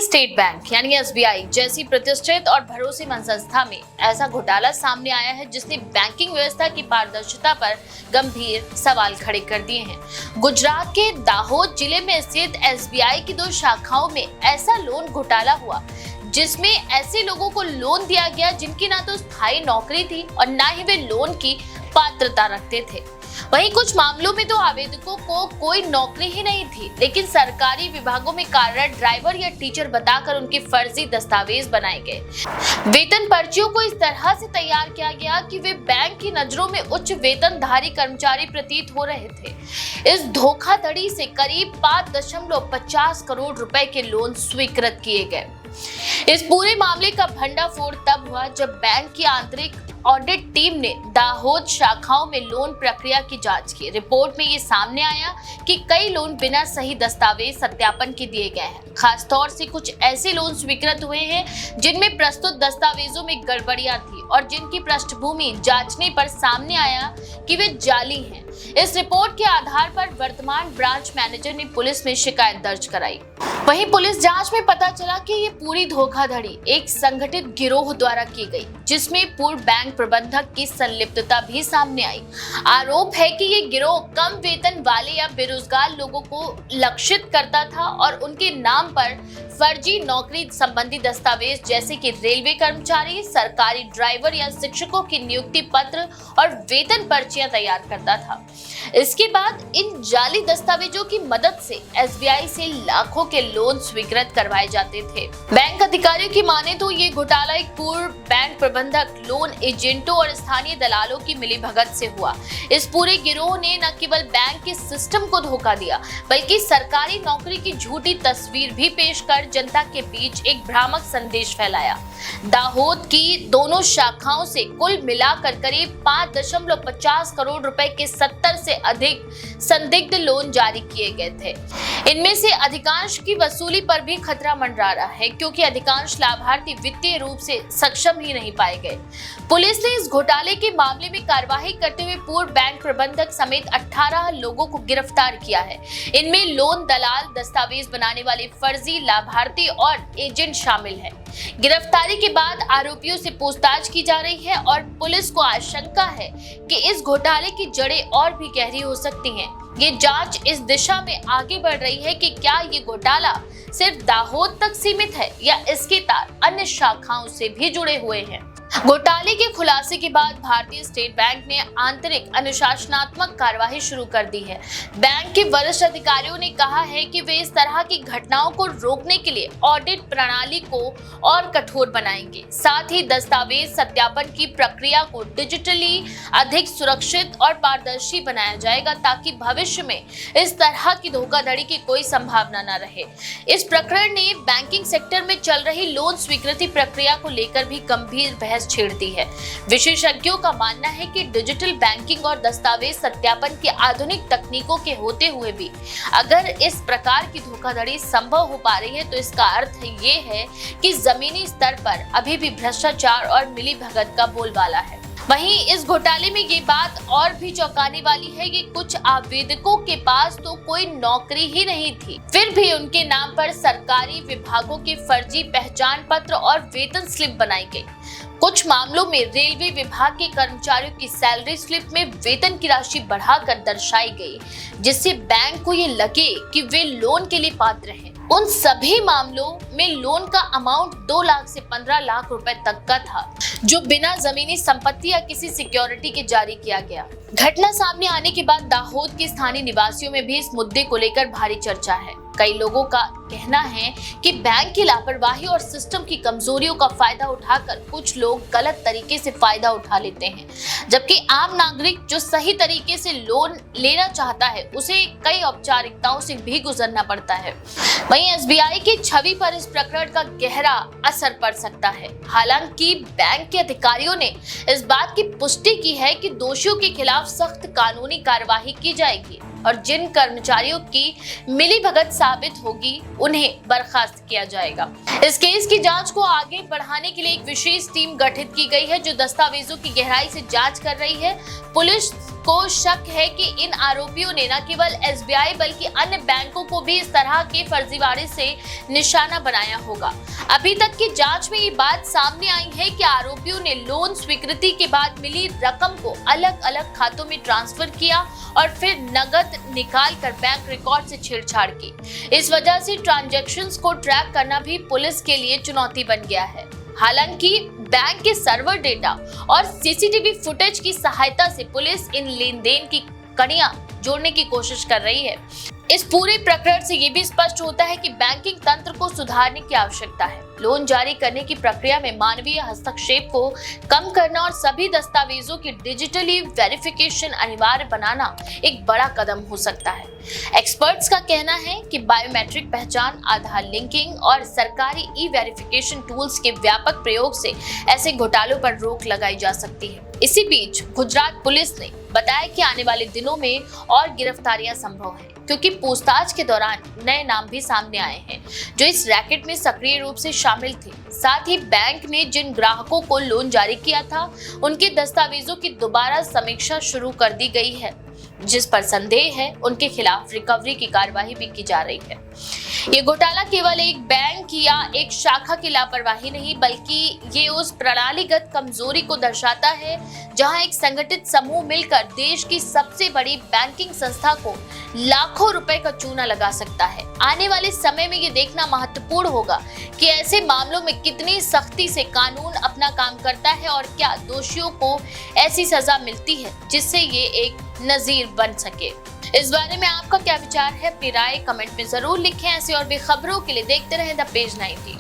State bank यानी SBI जैसी प्रतिष्ठित और भरोसेमंद संस्था में ऐसा घोटाला सामने आया है जिसने बैंकिंग व्यवस्था की पारदर्शिता पर गंभीर सवाल खड़े कर दिए हैं। गुजरात के दाहोद जिले में स्थित एसबीआई की 2 शाखाओं में ऐसा लोन घोटाला हुआ जिसमें ऐसे लोगों को लोन दिया गया जिनकी ना तो स्थायी नौकरी थी और ना ही वे लोन की पात्रता रखते थे। वहीं कुछ मामलों में तो आवेदकों को कोई नौकरी ही नहीं थी, लेकिन सरकारी विभागों में कार्यरत ड्राइवर या टीचर बताकर उनके फर्जी दस्तावेज बनाए गए। वेतन पर्चियों को इस तरह से तैयार किया गया कि वे बैंक की नजरों में उच्च वेतनधारी कर्मचारी प्रतीत हो रहे थे। इस धोखाधड़ी से करीब 5.50 करोड़ रुपए के लोन स्वीकृत किए गए। इस पूरे मामले का भंडाफोड़ तब हुआ जब बैंक की आंतरिक ऑडिट टीम ने दाहोद शाखाओं में लोन प्रक्रिया की जांच की। रिपोर्ट में ये सामने आया कि कई लोन बिना सही दस्तावेज सत्यापन के दिए गए हैं। खासतौर से कुछ ऐसे लोन स्वीकृत हुए हैं जिनमें प्रस्तुत दस्तावेजों में गड़बड़ियां थी और जिनकी पृष्ठभूमि जांचने पर सामने आया कि वे जाली हैं। इस रिपोर्ट के आधार पर वर्तमान ब्रांच मैनेजर ने पुलिस में शिकायत दर्ज कराई। वहीं पुलिस जांच में पता चला कि ये पूरी धोखाधड़ी एक संगठित गिरोह द्वारा की गई, जिसमें पूर्व बैंक प्रबंधक की संलिप्तता भी सामने आई। आरोप है कि ये गिरोह कम वेतन वाले या बेरोजगार लोगों को लक्षित करता था और उनके नाम पर फर्जी नौकरी संबंधी दस्तावेज जैसे कि रेलवे कर्मचारी, सरकारी ड्राइवर या शिक्षकों की नियुक्ति पत्र और वेतन पर्चियां तैयार करता था। इसके बाद इन जाली दस्तावेजों की मदद से एसबीआई से लाखों के लोन स्वीकृत करवाए जाते थे। बैंक अधिकारियों की माने तो ये घोटाला एक पूर्व बैंक प्रबंधक, लोन एजेंटों और स्थानीय दलालों की मिलीभगत से हुआ। इस पूरे गिरोह ने न केवल बैंक के सिस्टम को धोखा दिया, बल्कि सरकारी नौकरी की झूठी तस्वीर भी पेश कर जनता के बीच एक भ्रामक संदेश फैलाया। दाहोद की दोनों शाखाओं से कुल मिलाकर करीब 5.50 करोड़ रुपए के 70 से अधिक संदिग्ध लोन जारी किए गए थे। इनमें से अधिकांश की वसूली पर भी खतरा मंडरा रहा है, क्योंकि अधिकांश लाभार्थी वित्तीय रूप से सक्षम ही नहीं पाए गए। पुलिस ने इस घोटाले के मामले में कार्रवाई करते हुए पूर्व बैंक प्रबंधक समेत 18 लोगों को गिरफ्तार किया है। इनमें लोन दलाल, दस्तावेज बनाने वाले फर्जी लाभार्थी और एजेंट शामिल हैं। गिरफ्तारी के बाद आरोपियों से पूछताछ की जा रही है और पुलिस को आशंका है कि इस घोटाले की जड़ें और भी गहरी हो सकती हैं। ये जांच इस दिशा में आगे बढ़ रही है कि क्या ये घोटाला सिर्फ दाहोद तक सीमित है या इसके तार अन्य शाखाओं से भी जुड़े हुए हैं। घोटाले के खुलासे के बाद भारतीय स्टेट बैंक ने आंतरिक अनुशासनात्मक कार्यवाही शुरू कर दी है। बैंक के वरिष्ठ अधिकारियों ने कहा है कि वे इस तरह की घटनाओं को रोकने के लिए ऑडिट प्रणाली को और कठोर बनाएंगे। साथ ही दस्तावेज सत्यापन की प्रक्रिया को डिजिटली अधिक सुरक्षित और पारदर्शी बनाया जाएगा, ताकि भविष्य में इस तरह की धोखाधड़ी की कोई संभावना न रहे। इस प्रकरण ने बैंकिंग सेक्टर में चल रही लोन स्वीकृति प्रक्रिया को लेकर भी गंभीर बहस छेड़ती है। विशेषज्ञों का मानना है कि डिजिटल बैंकिंग और दस्तावेज सत्यापन की आधुनिक तकनीकों के होते हुए भी अगर इस प्रकार की धोखाधड़ी संभव हो पा रही है, तो इसका अर्थ ये है कि जमीनी स्तर पर अभी भी भ्रष्टाचार और मिलीभगत का बोलबाला है। वहीं इस घोटाले में ये बात और भी चौंकाने वाली है कि कुछ आवेदकों के पास तो कोई नौकरी ही नहीं थी, फिर भी उनके नाम पर सरकारी विभागों के फर्जी पहचान पत्र और वेतन स्लिप बनाई गई। कुछ मामलों में रेलवे विभाग के कर्मचारियों की सैलरी स्लिप में वेतन की राशि बढ़ाकर दर्शाई गई, जिससे बैंक को ये लगे कि वे लोन के लिए पात्र हैं। उन सभी मामलों में लोन का अमाउंट 2 लाख से 15 लाख रुपए तक का था, जो बिना जमीनी संपत्ति या किसी सिक्योरिटी के जारी किया गया। घटना सामने आने के बाद दाहोद के स्थानीय निवासियों में भी इस मुद्दे को लेकर भारी चर्चा है। कई लोगों का कहना है कि बैंक की लापरवाही और सिस्टम की कमजोरियों का फायदा उठाकर कुछ लोग गलत तरीके से फायदा उठा लेते हैं, जबकि आम नागरिक जो सही तरीके से लोन लेना चाहता है उसे कई औपचारिकताओं से भी गुजरना पड़ता है। वहीं एसबीआई की छवि पर इस प्रकरण का गहरा असर पड़ सकता है। हालांकि बैंक के अधिकारियों ने इस बात की पुष्टि की है कि दोषियों के खिलाफ सख्त कानूनी कार्यवाही की जाएगी और जिन कर्मचारियों की मिलीभगत साबित होगी उन्हें बर्खास्त किया जाएगा। इस केस की जांच को आगे बढ़ाने के लिए एक विशेष टीम गठित की गई है, जो दस्तावेजों की गहराई से जांच कर रही है। पुलिस को शक है कि इन आरोपियों ने न केवल एसबीआई बल्कि अन्य बैंकों को भी इस तरह के फर्जीवाड़े से निशाना बनाया होगा। अभी तक की जांच में ये बात सामने आई है कि आरोपियों ने लोन स्वीकृति के बाद मिली रकम को अलग अलग खातों में ट्रांसफर किया और फिर नकद निकाल कर बैंक रिकॉर्ड से छेड़छाड़ की। इस वजह से ट्रांजैक्शंस को ट्रैक करना भी पुलिस के लिए चुनौती बन गया है। हालांकि बैंक के सर्वर डेटा और सीसीटीवी फुटेज की सहायता से पुलिस इन लेन देन की कड़ियां जोड़ने की कोशिश कर रही है। इस पूरे प्रकरण से ये भी स्पष्ट होता है कि बैंकिंग तंत्र को सुधारने की आवश्यकता है। लोन जारी करने की प्रक्रिया में मानवीय हस्तक्षेप को कम करना और सभी दस्तावेजों की डिजिटली वेरिफिकेशन अनिवार्य बनाना एक बड़ा कदम हो सकता है। एक्सपर्ट्स का कहना है कि बायोमेट्रिक पहचान, आधार लिंकिंग और सरकारी ई वेरिफिकेशन टूल्स के व्यापक प्रयोग से ऐसे घोटालों पर रोक लगाई जा सकती है। इसी बीच गुजरात पुलिस ने बताया कि आने वाले दिनों में और गिरफ्तारियां संभव हैं, क्योंकि पूछताछ के दौरान नए नाम भी सामने आए हैं जो इस रैकेट में सक्रिय रूप से शामिल थे। साथ ही बैंक ने जिन ग्राहकों को लोन जारी किया था उनके दस्तावेजों की दोबारा समीक्षा शुरू कर दी गई है। जिस पर संदेह है उनके खिलाफ रिकवरी की कार्रवाई भी की जा रही है। ये घोटाला केवल एक बैंक या एक शाखा की लापरवाही नहीं, बल्कि ये उस प्रणालीगत कमजोरी को दर्शाता है जहां एक संगठित समूह मिलकर देश की सबसे बड़ी बैंकिंग संस्था को लाखों रुपए का चूना लगा सकता है। आने वाले समय में ये देखना महत्वपूर्ण होगा कि ऐसे मामलों में कितनी सख्ती से कानून अपना काम करता है और क्या दोषियों को ऐसी सजा मिलती है जिससे ये एक नजीर बन सके। इस बारे में आपका क्या विचार है? अपनी राय कमेंट में जरूर लिखें। ऐसे और भी खबरों के लिए देखते रहें द पेज 90।